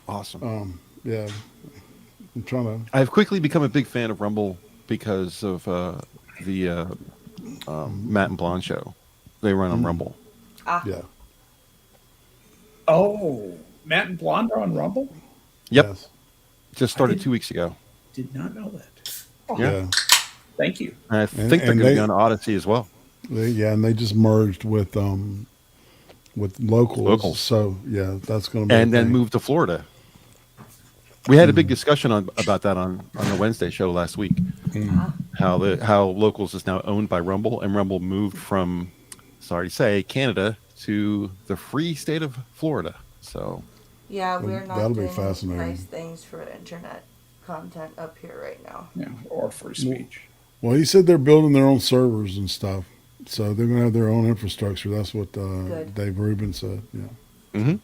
Awesome. Yeah, I'm trying to. I've quickly become a big fan of Rumble because of the Matt and Blonde show. They run on Rumble. Yeah. Oh, Matt and Blonde are on Rumble? Yep. Yes. Just started didn't- 2 weeks ago. Did not know that. Oh, Yeah. Thank you. And I And- think they're and going to they- be on Odyssey as well. And they just merged with locals. Locals. So yeah, that's going to be. And a then thing. moved to Florida. We had a big discussion about that on the Wednesday show last week. How Locals is now owned by Rumble, and Rumble moved from, sorry to say, Canada to the free state of Florida. So Yeah, we're not That'll be doing fascinating. nice things for internet content up here right now. Yeah, or free speech. Well, he said they're building their own servers and stuff, so they're going to have their own infrastructure. That's what Good. Dave Rubin said. Yeah.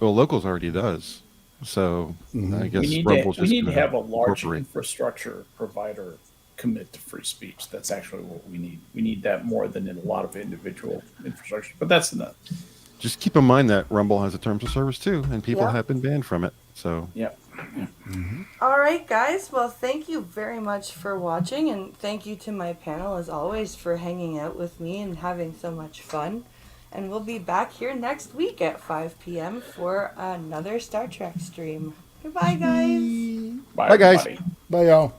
well, Locals already does. So I guess We need, Rumble's we just need to gonna have a large incorporate. infrastructure provider commit to free speech. That's actually what we need. We need that more than in a lot of individual infrastructure. But that's enough. Just keep in mind that Rumble has a terms of service too, and people Yeah. have been banned from it. So Yeah. All right, guys. Well, thank you very much for watching, and thank you to my panel, as always, for hanging out with me and having so much fun. And we'll be back here next week at 5 p.m. for another Star Trek stream. Goodbye, guys. Bye, Bye, guys. everybody. Bye, y'all.